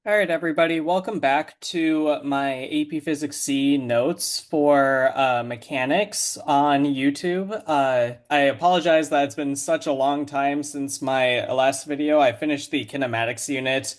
All right, everybody, welcome back to my AP Physics C notes for mechanics on YouTube. I apologize that it's been such a long time since my last video. I finished the kinematics unit.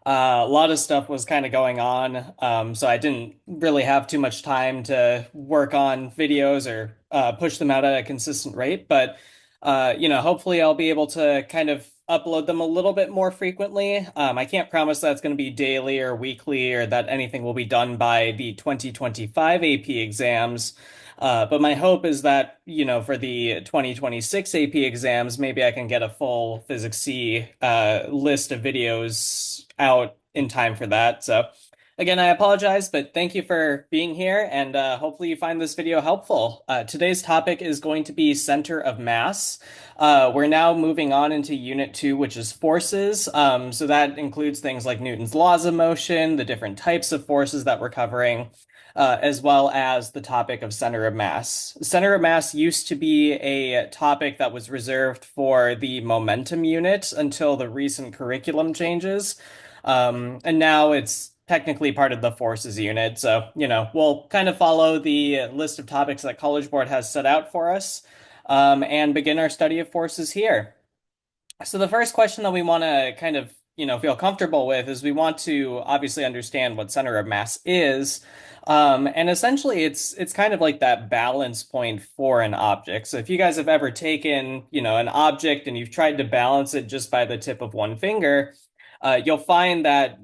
A lot of stuff was kind of going on, so I didn't really have too much time to work on videos or push them out at a consistent rate. But hopefully I'll be able to kind of upload them a little bit more frequently. I can't promise that it's going to be daily or weekly or that anything will be done by the 2025 AP exams. But my hope is that, for the 2026 AP exams, maybe I can get a full Physics C list of videos out in time for that. So again, I apologize, but thank you for being here, and hopefully you find this video helpful. Today's topic is going to be center of mass. We're now moving on into Unit 2, which is forces. So that includes things like Newton's laws of motion, the different types of forces that we're covering, as well as the topic of center of mass. Center of mass used to be a topic that was reserved for the momentum unit until the recent curriculum changes. And now it's technically part of the forces unit. So, we'll kind of follow the list of topics that College Board has set out for us, and begin our study of forces here. So the first question that we want to kind of, feel comfortable with is we want to obviously understand what center of mass is. And essentially it's kind of like that balance point for an object. So if you guys have ever taken, an object and you've tried to balance it just by the tip of one finger, you'll find that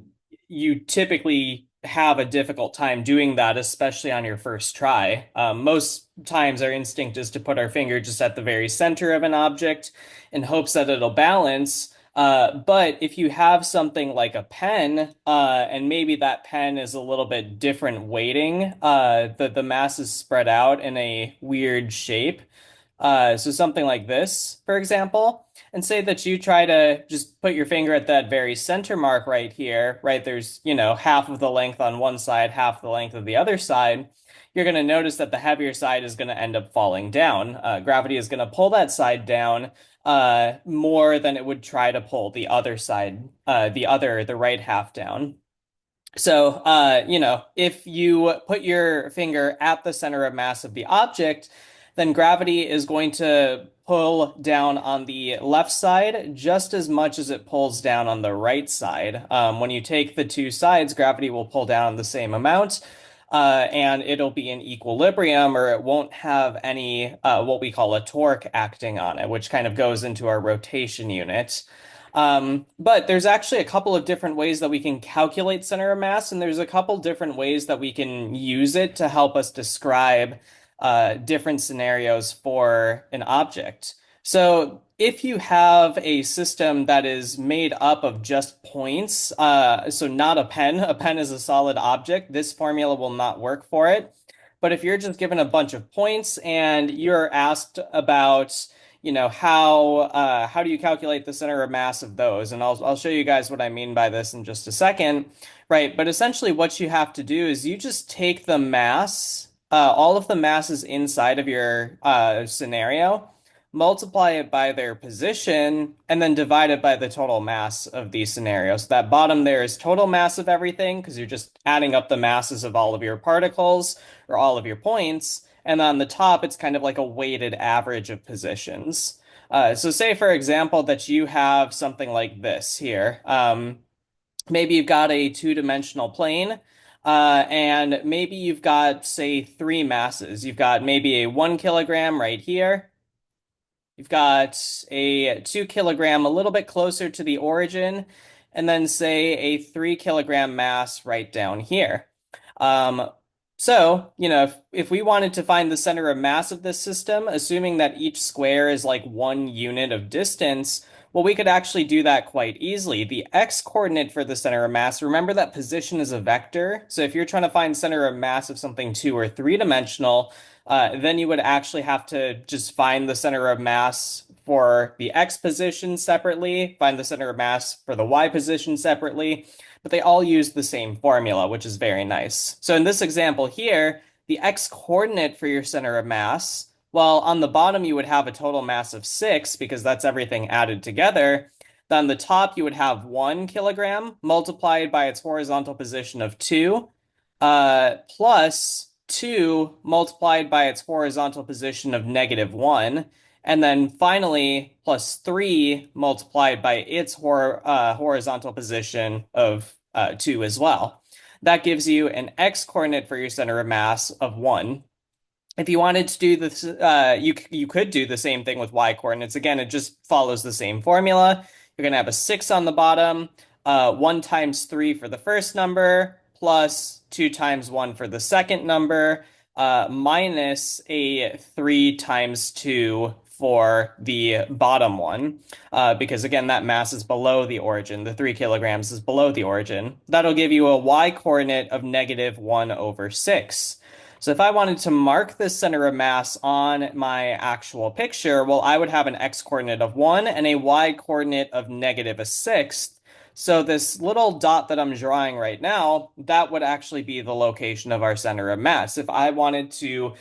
you typically have a difficult time doing that, especially on your first try. Most times our instinct is to put our finger just at the very center of an object in hopes that it'll balance. But if you have something like a pen, and maybe that pen is a little bit different weighting, the mass is spread out in a weird shape. So something like this, for example, and say that you try to just put your finger at that very center mark right here, right? There's, half of the length on one side, half the length of the other side. You're going to notice that the heavier side is going to end up falling down. Gravity is going to pull that side down more than it would try to pull the other side, the right half down. So, if you put your finger at the center of mass of the object, then gravity is going to pull down on the left side just as much as it pulls down on the right side. When you take the two sides, gravity will pull down the same amount, and it'll be in equilibrium, or it won't have any what we call a torque acting on it, which kind of goes into our rotation unit. But there's actually a couple of different ways that we can calculate center of mass, and there's a couple different ways that we can use it to help us describe different scenarios for an object. So if you have a system that is made up of just points, so not a pen is a solid object, this formula will not work for it. But if you're just given a bunch of points and you're asked about, how do you calculate the center of mass of those? And I'll show you guys what I mean by this in just a second, right? But essentially what you have to do is you just take the mass, all of the masses inside of your scenario, multiply it by their position, and then divide it by the total mass of these scenarios. So that bottom there is total mass of everything because you're just adding up the masses of all of your particles or all of your points. And on the top, it's kind of like a weighted average of positions. So say, for example, that you have something like this here. Maybe you've got a two-dimensional plane, and maybe you've got, say, three masses. You've got maybe a 1 kilogram right here. You've got a 2 kilogram a little bit closer to the origin, and then say a 3 kilogram mass right down here. So, if we wanted to find the center of mass of this system, assuming that each square is like 1 unit of distance, well, we could actually do that quite easily. The x-coordinate for the center of mass, remember that position is a vector. So if you're trying to find center of mass of something 2 or 3 dimensional, then you would actually have to just find the center of mass for the x position separately, find the center of mass for the y position separately, but they all use the same formula, which is very nice. So in this example here, the x-coordinate for your center of mass, well, on the bottom you would have a total mass of 6 because that's everything added together. Then the top, you would have 1 kilogram multiplied by its horizontal position of 2, plus 2 multiplied by its horizontal position of -1. And then finally, plus 3 multiplied by its horizontal position of 2 as well. That gives you an x coordinate for your center of mass of 1. If you wanted to do this, you could do the same thing with y coordinates. Again, it just follows the same formula. You're going to have a 6 on the bottom, 1 times 3 for the first number, plus 2 times 1 for the second number, minus a 3 times 2 for the bottom one, because again, that mass is below the origin. The 3 kilograms is below the origin. That'll give you a y coordinate of -1/6. So if I wanted to mark the center of mass on my actual picture, well, I would have an x coordinate of 1 and a y coordinate of -1/6. So this little dot that I'm drawing right now, that would actually be the location of our center of mass. If I wanted to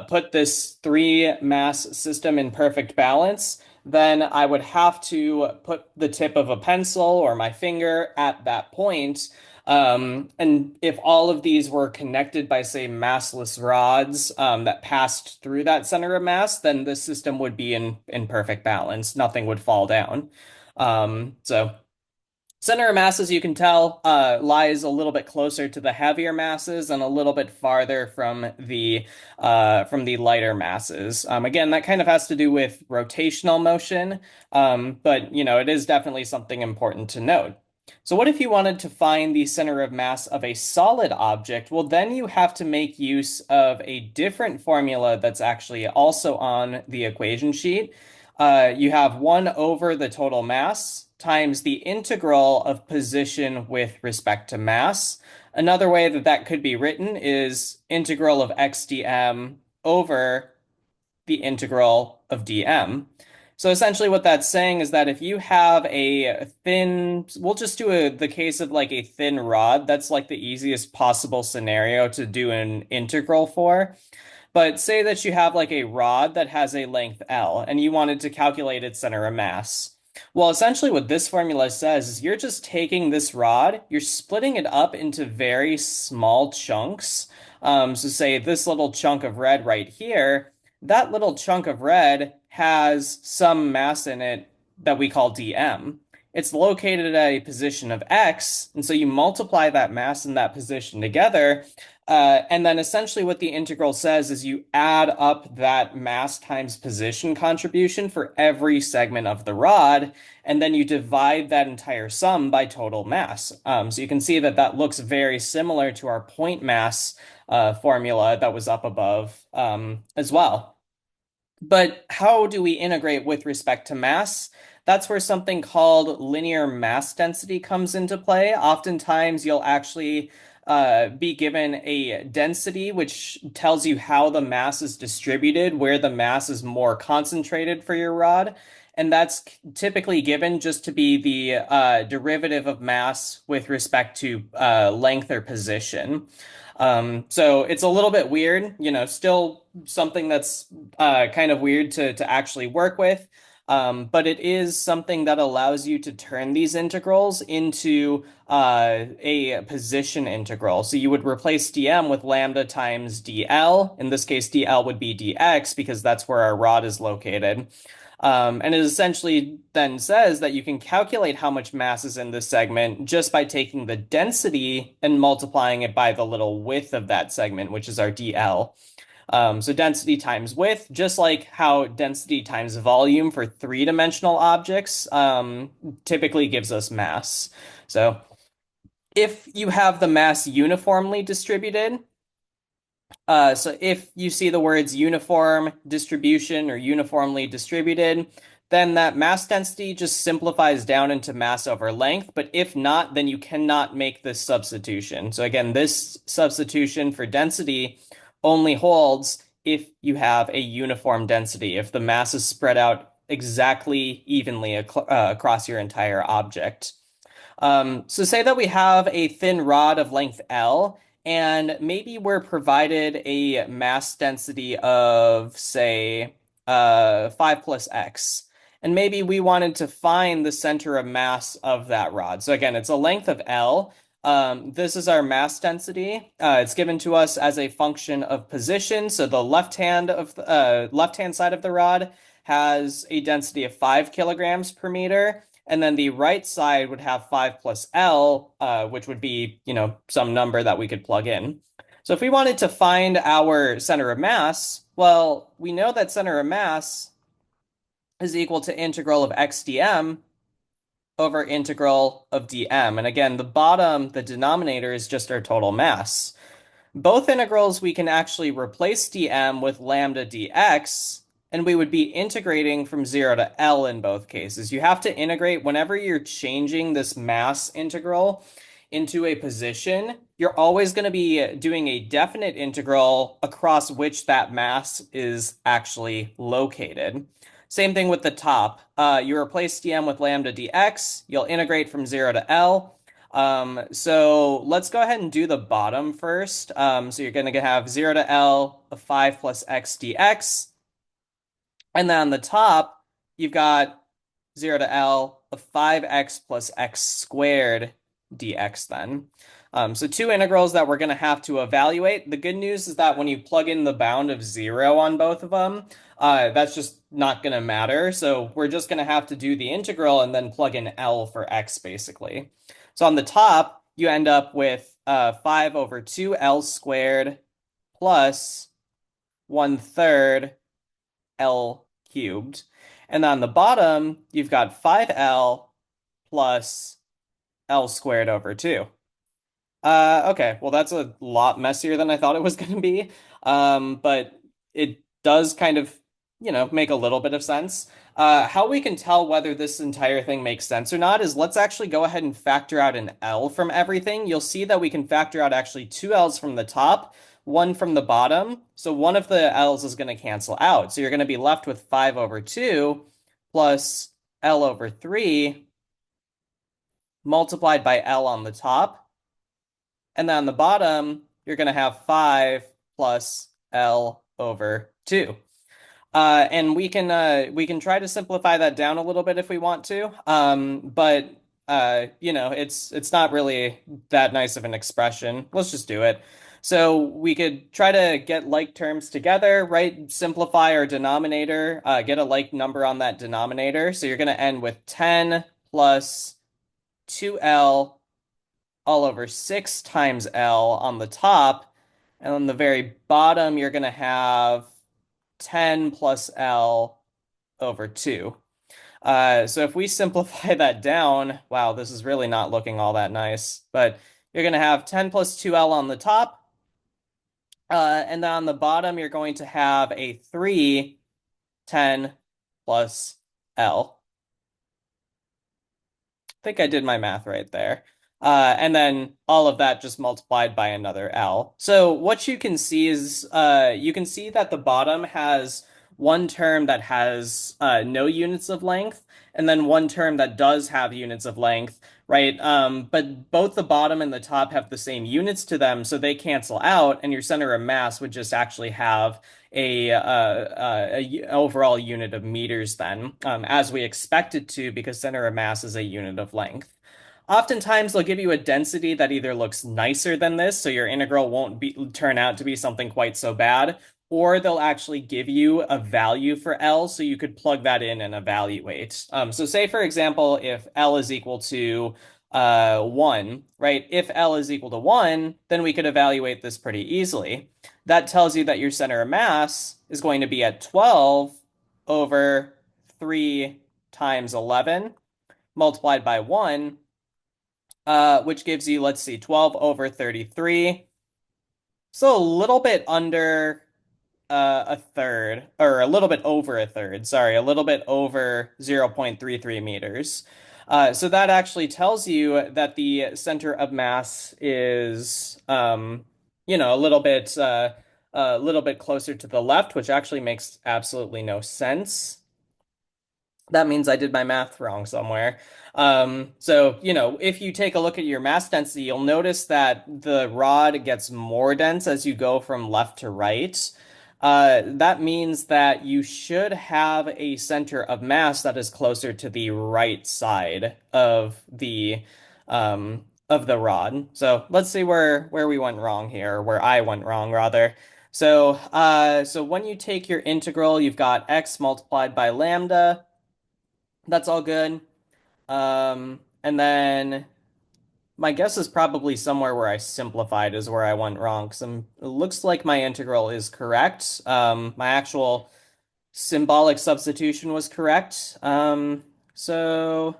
put this three mass system in perfect balance, then I would have to put the tip of a pencil or my finger at that point. And if all of these were connected by, say, massless rods that passed through that center of mass, then the system would be in perfect balance. Nothing would fall down. So center of mass, as you can tell, lies a little bit closer to the heavier masses and a little bit farther from the lighter masses. Again, that kind of has to do with rotational motion, but it is definitely something important to note. So what if you wanted to find the center of mass of a solid object? Well, then you have to make use of a different formula that's actually also on the equation sheet. You have 1 over the total mass times the integral of position with respect to mass. Another way that that could be written is integral of x dm over the integral of dm. So essentially what that's saying is that if you have a thin, we'll just do the case of like a thin rod. That's like the easiest possible scenario to do an integral for. But say that you have like a rod that has a length L and you wanted to calculate its center of mass. Well, essentially what this formula says is you're just taking this rod, you're splitting it up into very small chunks. So say this little chunk of red right here, that little chunk of red has some mass in it that we call dm. It's located at a position of x, and so you multiply that mass and that position together, and then essentially what the integral says is you add up that mass times position contribution for every segment of the rod, and then you divide that entire sum by total mass. So you can see that that looks very similar to our point mass formula that was up above as well. But how do we integrate with respect to mass? That's where something called linear mass density comes into play. Oftentimes, you'll actually be given a density, which tells you how the mass is distributed, where the mass is more concentrated for your rod. And that's typically given just to be the derivative of mass with respect to length or position. So it's a little bit weird, still something that's kind of weird to actually work with. But it is something that allows you to turn these integrals into a position integral. So you would replace dm with lambda times dl. In this case, dl would be dx because that's where our rod is located. And it essentially then says that you can calculate how much mass is in this segment just by taking the density and multiplying it by the little width of that segment, which is our dl. So density times width, just like how density times volume for three-dimensional objects typically gives us mass. So if you have the mass uniformly distributed, so if you see the words uniform distribution or uniformly distributed, then that mass density just simplifies down into mass over length. But if not, then you cannot make this substitution. So again, this substitution for density only holds if you have a uniform density, if the mass is spread out exactly evenly across your entire object. So say that we have a thin rod of length L, and maybe we're provided a mass density of, say, 5 plus x. And maybe we wanted to find the center of mass of that rod. So again, it's a length of L. This is our mass density. It's given to us as a function of position. So the left hand side of the rod has a density of 5 kilograms per meter, and then the right side would have 5 plus L, which would be, some number that we could plug in. So if we wanted to find our center of mass, well, we know that center of mass is equal to integral of x dm over integral of dm. And again, the denominator is just our total mass. Both integrals, we can actually replace dm with lambda dx, and we would be integrating from 0 to L in both cases. You have to integrate whenever you're changing this mass integral into a position. You're always going to be doing a definite integral across which that mass is actually located. Same thing with the top. You replace dm with lambda dx. You'll integrate from 0 to L. So let's go ahead and do the bottom first. So you're going to have 0 to L of 5 plus x dx. And then on the top, you've got 0 to L of 5x plus x squared dx then. So two integrals that we're going to have to evaluate. The good news is that when you plug in the bound of 0 on both of them, that's just not going to matter. So we're just going to have to do the integral and then plug in L for x, basically. So on the top, you end up with 5 over 2L squared plus 1/3 L cubed. And on the bottom, you've got 5L plus L squared over 2. Okay, well, that's a lot messier than I thought it was going to be. But it does kind of, make a little bit of sense. How we can tell whether this entire thing makes sense or not is let's actually go ahead and factor out an L from everything. You'll see that we can factor out actually two L's from the top, one from the bottom. So one of the L's is going to cancel out. So you're going to be left with 5 over 2 plus L over 3 multiplied by L on the top. And then on the bottom, you're going to have 5 plus L over 2. And we can try to simplify that down a little bit if we want to. But it's not really that nice of an expression. Let's just do it. So we could try to get like terms together, right? Simplify our denominator, get a like number on that denominator. So you're going to end with 10 plus 2L all over 6 times L on the top. And on the very bottom, you're going to have 10 plus L over 2. So if we simplify that down, wow, this is really not looking all that nice. But you're going to have 10 plus 2L on the top. And then on the bottom, you're going to have a 3, 10 plus L. I think I did my math right there. And then all of that just multiplied by another L. So what you can see is you can see that the bottom has one term that has no units of length, and then one term that does have units of length, right? But both the bottom and the top have the same units to them, so they cancel out, and your center of mass would just actually have a overall unit of meters then, as we expect it to, because center of mass is a unit of length. Oftentimes, they'll give you a density that either looks nicer than this, so your integral won't turn out to be something quite so bad, or they'll actually give you a value for L, so you could plug that in and evaluate. So say, for example, if L is equal to 1, right? If L is equal to 1, then we could evaluate this pretty easily. That tells you that your center of mass is going to be at 12 over 3 times 11 multiplied by 1, which gives you, let's see, 12 over 33. So a little bit under a third, or a little bit over a third, sorry, a little bit over 0.33 meters. So that actually tells you that the center of mass is, a little bit closer to the left, which actually makes absolutely no sense. That means I did my math wrong somewhere. So, if you take a look at your mass density, you'll notice that the rod gets more dense as you go from left to right. That means that you should have a center of mass that is closer to the right side of the rod. So let's see where we went wrong here, or where I went wrong rather. So when you take your integral, you've got x multiplied by lambda. That's all good. And then my guess is probably somewhere where I simplified is where I went wrong. Because it looks like my integral is correct. My actual symbolic substitution was correct. So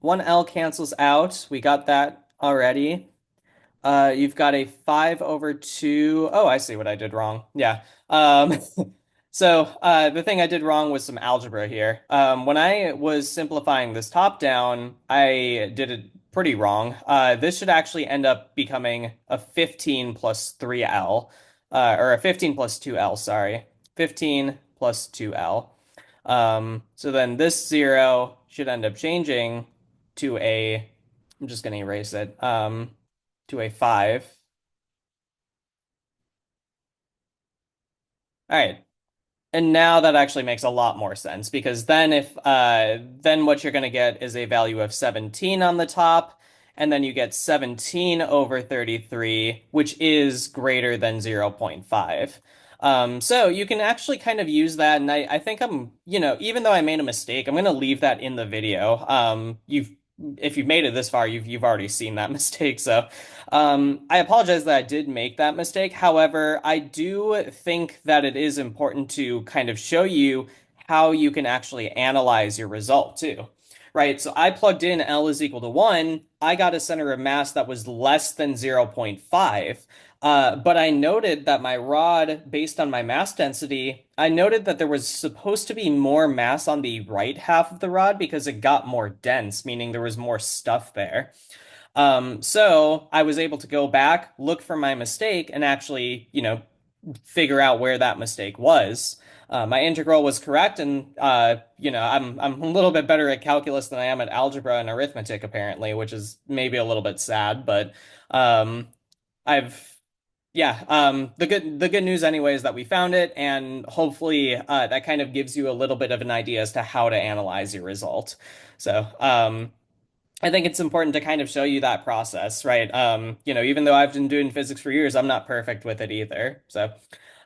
1L cancels out. We got that already. You've got a 5 over 2. Oh, I see what I did wrong. Yeah. So the thing I did wrong was some algebra here. When I was simplifying this top down, I did it pretty wrong. This should actually end up becoming a 15 plus 3L, or a 15 plus 2L, sorry. 15 plus 2L. So then this 0 should end up changing to I'm just going to erase it. To a 5. All right. And now that actually makes a lot more sense because then what you're going to get is a value of 17 on the top, and then you get 17 over 33, which is greater than zero point 0.5. So you can actually kind of use that, and I think even though I made a mistake, I'm going to leave that in the video. If you've made it this far, you've already seen that mistake. So I apologize that I did make that mistake. However, I do think that it is important to kind of show you how you can actually analyze your result too. Right, so I plugged in L is equal to 1. I got a center of mass that was less than zero point 0.5. But I noted that my rod, based on my mass density, I noted that there was supposed to be more mass on the right half of the rod because it got more dense, meaning there was more stuff there. So I was able to go back, look for my mistake, and actually, figure out where that mistake was. My integral was correct, and I'm a little bit better at calculus than I am at algebra and arithmetic, apparently, which is maybe a little bit sad, but um, I've yeah, the good news anyway is that we found it, and hopefully that kind of gives you a little bit of an idea as to how to analyze your result. So I think it's important to kind of show you that process, right? Even though I've been doing physics for years, I'm not perfect with it either.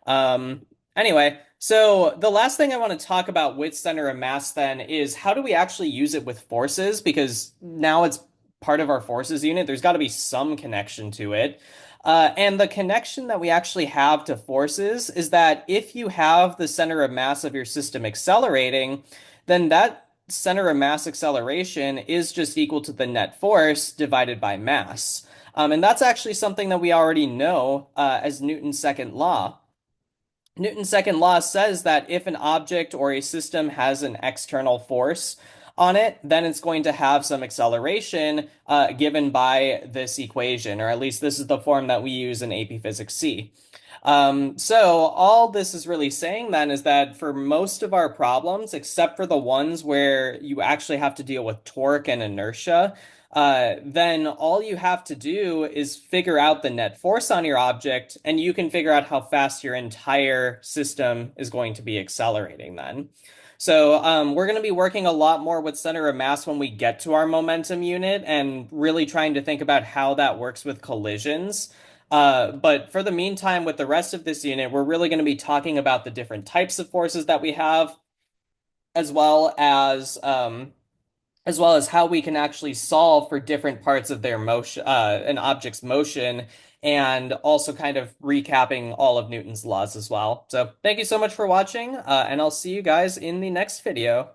Um, anyway, so the last thing I want to talk about with center of mass then is how do we actually use it with forces? Because now it's part of our forces unit. There's got to be some connection to it. And the connection that we actually have to forces is that if you have the center of mass of your system accelerating, then that center of mass acceleration is just equal to the net force divided by mass. And that's actually something that we already know as Newton's second law. Newton's second law says that if an object or a system has an external force on it, then it's going to have some acceleration given by this equation, or at least this is the form that we use in AP Physics C. So all this is really saying then is that for most of our problems, except for the ones where you actually have to deal with torque and inertia, then all you have to do is figure out the net force on your object, and you can figure out how fast your entire system is going to be accelerating then. So we're going to be working a lot more with center of mass when we get to our momentum unit and really trying to think about how that works with collisions. But for the meantime, with the rest of this unit, we're really going to be talking about the different types of forces that we have, as well as how we can actually solve for different parts of their motion, an object's motion, and also kind of recapping all of Newton's laws as well. So thank you so much for watching, and I'll see you guys in the next video.